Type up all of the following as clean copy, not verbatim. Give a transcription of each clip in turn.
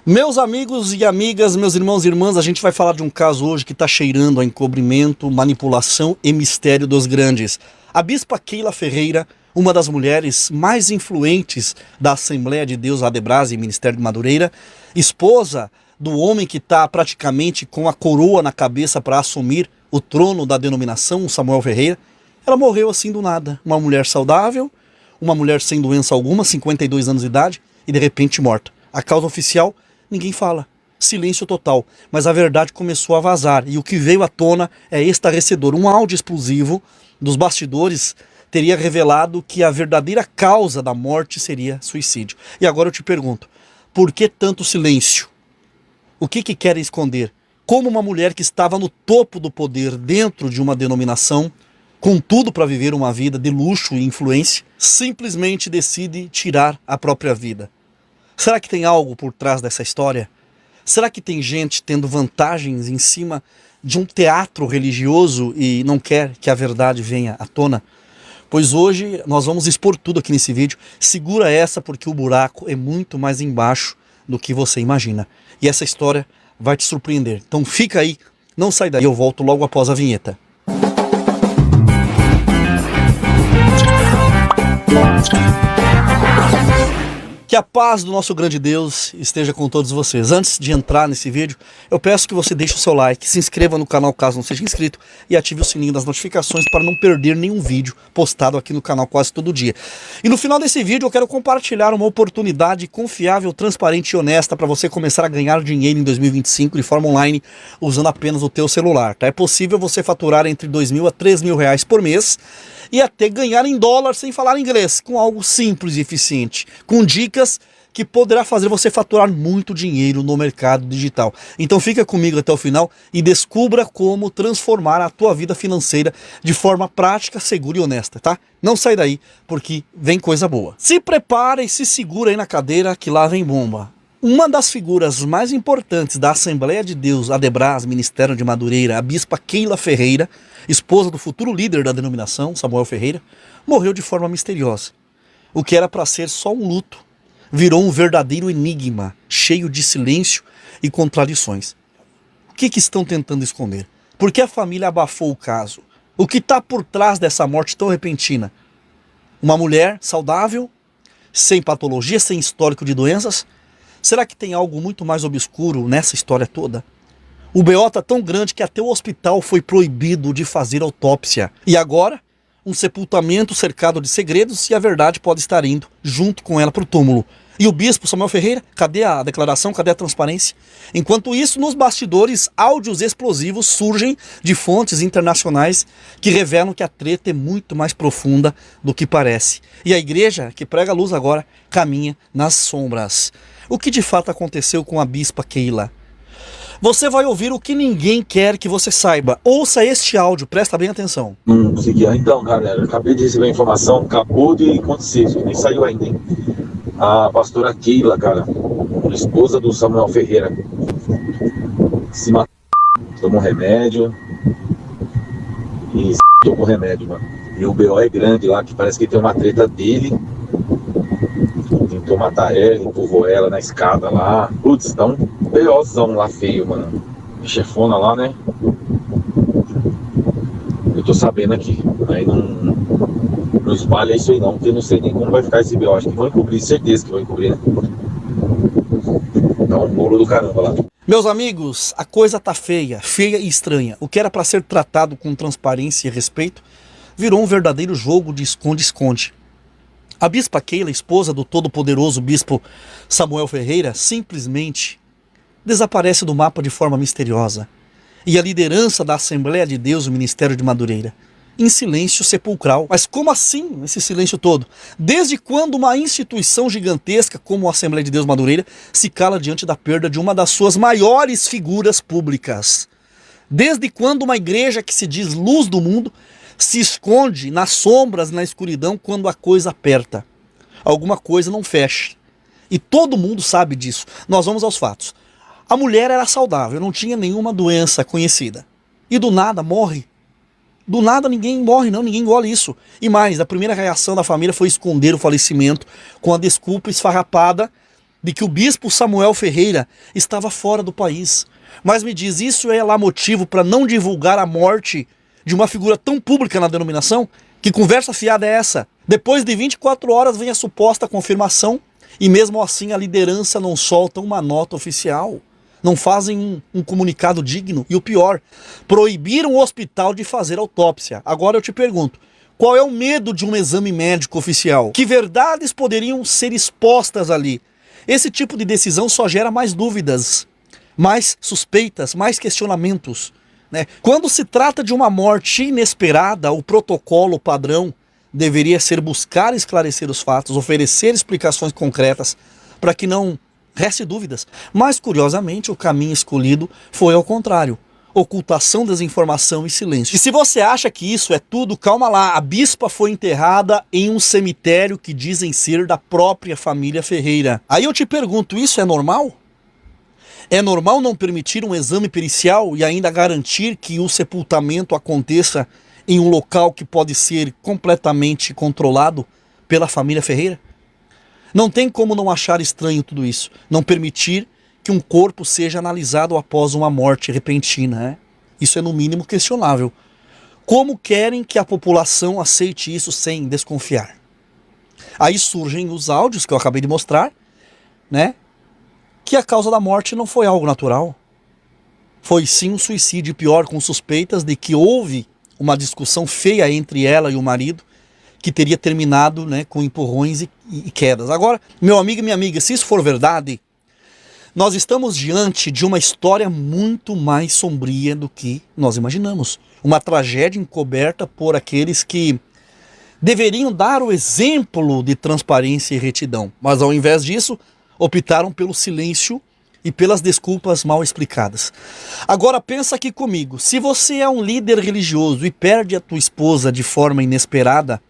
Meus amigos e amigas, meus irmãos e irmãs, a gente vai falar de um caso hoje que está cheirando a encobrimento, manipulação e mistério dos grandes. A bispa Keila Ferreira, uma das mulheres mais influentes da Assembleia de Deus Adebrase e Ministério de Madureira, esposa do homem que está praticamente com a coroa na cabeça para assumir o trono da denominação, Samuel Ferreira, ela morreu assim do nada. Uma mulher saudável, uma mulher sem doença alguma, 52 anos de idade, e de repente morta. A causa oficial, ninguém fala. Silêncio total. Mas a verdade começou a vazar. E o que veio à tona é estarrecedor. Um áudio explosivo dos bastidores teria revelado que a verdadeira causa da morte seria suicídio. E agora eu te pergunto, por que tanto silêncio? O que querem esconder? Como uma mulher que estava no topo do poder dentro de uma denominação, com tudo para viver uma vida de luxo e influência, simplesmente decide tirar a própria vida. Será que tem algo por trás dessa história? Será que tem gente tendo vantagens em cima de um teatro religioso e não quer que a verdade venha à tona? Pois hoje nós vamos expor tudo aqui nesse vídeo. Segura essa porque o buraco é muito mais embaixo do que você imagina. E essa história vai te surpreender. Então fica aí, não sai daí, eu volto logo após a vinheta. Que a paz do nosso grande Deus esteja com todos vocês. Antes de entrar nesse vídeo, eu peço que você deixe o seu like, se inscreva no canal caso não seja inscrito e ative o sininho das notificações para não perder nenhum vídeo postado aqui no canal quase todo dia. E no final desse vídeo eu quero compartilhar uma oportunidade confiável, transparente e honesta para você começar a ganhar dinheiro em 2025 de forma online usando apenas o teu celular. Tá? É possível você faturar entre R$2.000 a R$3.000 por mês e até ganhar em dólar sem falar inglês, com algo simples e eficiente, com dicas que poderá fazer você faturar muito dinheiro no mercado digital. Então fica comigo até o final e descubra como transformar a tua vida financeira de forma prática, segura e honesta, tá? Não sai daí, porque vem coisa boa. Se prepara e se segura aí na cadeira que lá vem bomba. Uma das figuras mais importantes da Assembleia de Deus Adebrase, Ministério de Madureira, a bispa Keila Ferreira, esposa do futuro líder da denominação, Samuel Ferreira, morreu de forma misteriosa. O que era para ser só um luto, virou um verdadeiro enigma, cheio de silêncio e contradições. O que estão tentando esconder? Por que a família abafou o caso? O que está por trás dessa morte tão repentina? Uma mulher saudável, sem patologia, sem histórico de doenças? Será que tem algo muito mais obscuro nessa história toda? O BO está tão grande que até o hospital foi proibido de fazer autópsia. E agora, um sepultamento cercado de segredos e a verdade pode estar indo junto com ela para o túmulo. E o bispo Samuel Ferreira, cadê a declaração, cadê a transparência? Enquanto isso, nos bastidores, áudios explosivos surgem de fontes internacionais que revelam que a treta é muito mais profunda do que parece. E a igreja, que prega a luz agora, caminha nas sombras. O que de fato aconteceu com a bispa Keila? Você vai ouvir o que ninguém quer que você saiba. Ouça este áudio, presta bem atenção. Não consegui. Então, galera, acabei de receber a informação, acabou de acontecer, nem saiu ainda, hein? A pastora Keila, cara, esposa do Samuel Ferreira, se matou, tomou remédio e tomou remédio, mano. E o BO é grande lá, que parece que tem uma treta dele. Tentou matar ela, empurrou ela na escada lá. Putz, tá um BOzão lá feio, mano. A chefona lá, né? Eu tô sabendo aqui. Aí não espalha isso aí não, porque eu não sei nem como vai ficar esse BO. Acho que vão encobrir, certeza que vão encobrir, né? Dá um bolo do caramba lá. Meus amigos, a coisa tá feia, feia e estranha. O que era para ser tratado com transparência e respeito, virou um verdadeiro jogo de esconde-esconde. A bispa Keila, esposa do todo-poderoso bispo Samuel Ferreira, simplesmente desaparece do mapa de forma misteriosa. E a liderança da Assembleia de Deus, o Ministério de Madureira, em silêncio sepulcral. Mas como assim esse silêncio todo? Desde quando uma instituição gigantesca como a Assembleia de Deus Madureira se cala diante da perda de uma das suas maiores figuras públicas? Desde quando uma igreja que se diz luz do mundo se esconde nas sombras, na escuridão, quando a coisa aperta? Alguma coisa não fecha. E todo mundo sabe disso. Nós vamos aos fatos. A mulher era saudável, não tinha nenhuma doença conhecida. E do nada morre. Do nada ninguém morre não, ninguém engole isso. E mais, a primeira reação da família foi esconder o falecimento com a desculpa esfarrapada de que o bispo Samuel Ferreira estava fora do país. Mas me diz, isso é lá motivo para não divulgar a morte de uma figura tão pública na denominação? Que conversa fiada é essa? Depois de 24 horas vem a suposta confirmação e mesmo assim a liderança não solta uma nota oficial. Não fazem um comunicado digno. E o pior, proibiram o hospital de fazer autópsia. Agora eu te pergunto, qual é o medo de um exame médico oficial? Que verdades poderiam ser expostas ali? Esse tipo de decisão só gera mais dúvidas, mais suspeitas, mais questionamentos, né? Quando se trata de uma morte inesperada, o protocolo padrão deveria ser buscar esclarecer os fatos, oferecer explicações concretas para que não reste dúvidas. Mas, curiosamente, o caminho escolhido foi ao contrário. Ocultação, desinformação e silêncio. E se você acha que isso é tudo, calma lá. A bispa foi enterrada em um cemitério que dizem ser da própria família Ferreira. Aí eu te pergunto, isso é normal? É normal não permitir um exame pericial e ainda garantir que o sepultamento aconteça em um local que pode ser completamente controlado pela família Ferreira? Não tem como não achar estranho tudo isso. Não permitir que um corpo seja analisado após uma morte repentina, né? Isso é no mínimo questionável. Como querem que a população aceite isso sem desconfiar? Aí surgem os áudios que eu acabei de mostrar, né? Que a causa da morte não foi algo natural. Foi sim um suicídio, pior, com suspeitas de que houve uma discussão feia entre ela e o marido, que teria terminado, né, com empurrões e quedas. Agora, meu amigo e minha amiga, se isso for verdade, nós estamos diante de uma história muito mais sombria do que nós imaginamos. Uma tragédia encoberta por aqueles que deveriam dar o exemplo de transparência e retidão. Mas ao invés disso, optaram pelo silêncio e pelas desculpas mal explicadas. Agora pensa aqui comigo, se você é um líder religioso e perde a tua esposa de forma inesperada,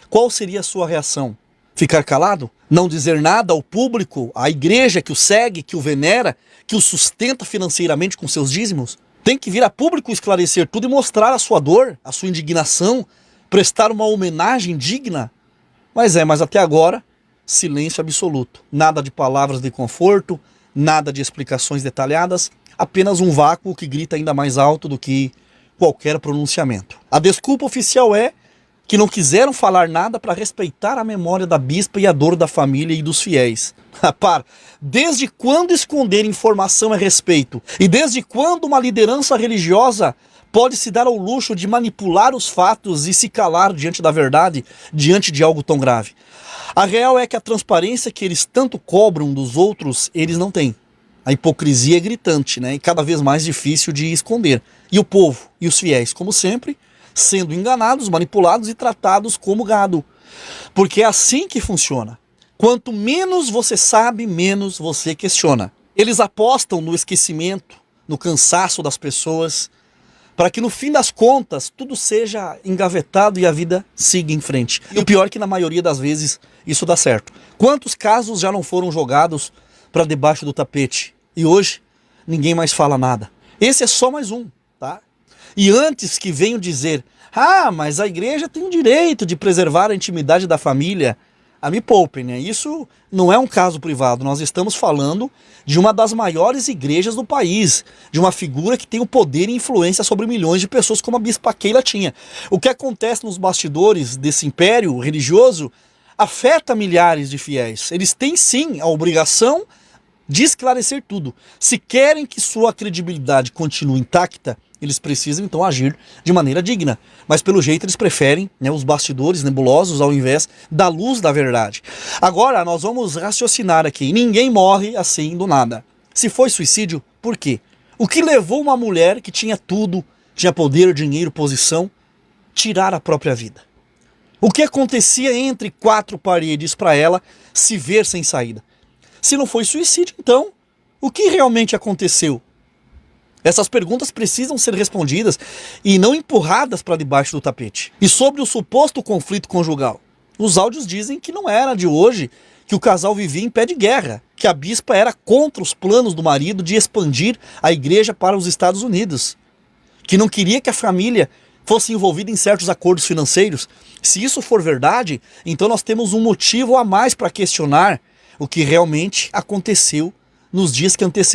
qual seria a sua reação? Ficar calado? Não dizer nada ao público, à igreja que o segue, que o venera, que o sustenta financeiramente com seus dízimos? Tem que vir a público esclarecer tudo e mostrar a sua dor, a sua indignação, prestar uma homenagem digna? Mas até agora, silêncio absoluto. Nada de palavras de conforto, nada de explicações detalhadas, apenas um vácuo que grita ainda mais alto do que qualquer pronunciamento. A desculpa oficial é que não quiseram falar nada para respeitar a memória da bispa e a dor da família e dos fiéis. Para, desde quando esconder informação é respeito? E desde quando uma liderança religiosa pode se dar ao luxo de manipular os fatos e se calar diante da verdade, diante de algo tão grave? A real é que a transparência que eles tanto cobram dos outros, eles não têm. A hipocrisia é gritante, né? E cada vez mais difícil de esconder. E o povo e os fiéis, como sempre, sendo enganados, manipulados e tratados como gado. Porque é assim que funciona. Quanto menos você sabe, menos você questiona. Eles apostam no esquecimento, no cansaço das pessoas, para que no fim das contas tudo seja engavetado e a vida siga em frente. E o pior é que na maioria das vezes isso dá certo. Quantos casos já não foram jogados para debaixo do tapete? E hoje ninguém mais fala nada. Esse é só mais um, tá? E antes que venham dizer, mas a igreja tem o direito de preservar a intimidade da família, me poupem, né? Isso não é um caso privado, nós estamos falando de uma das maiores igrejas do país, de uma figura que tem o poder e influência sobre milhões de pessoas como a Bispa Keila tinha. O que acontece nos bastidores desse império religioso afeta milhares de fiéis. Eles têm sim a obrigação de esclarecer tudo. Se querem que sua credibilidade continue intacta, eles precisam então agir de maneira digna. Mas pelo jeito eles preferem, né, os bastidores nebulosos ao invés da luz da verdade. Agora nós vamos raciocinar aqui. Ninguém morre assim do nada. Se foi suicídio, por quê? O que levou uma mulher que tinha tudo, tinha poder, dinheiro, posição, tirar a própria vida? O que acontecia entre quatro paredes para ela se ver sem saída? Se não foi suicídio, então, o que realmente aconteceu? Essas perguntas precisam ser respondidas e não empurradas para debaixo do tapete. E sobre o suposto conflito conjugal, os áudios dizem que não era de hoje que o casal vivia em pé de guerra, que a bispa era contra os planos do marido de expandir a igreja para os Estados Unidos, que não queria que a família fosse envolvida em certos acordos financeiros. Se isso for verdade, então nós temos um motivo a mais para questionar o que realmente aconteceu nos dias que antecederam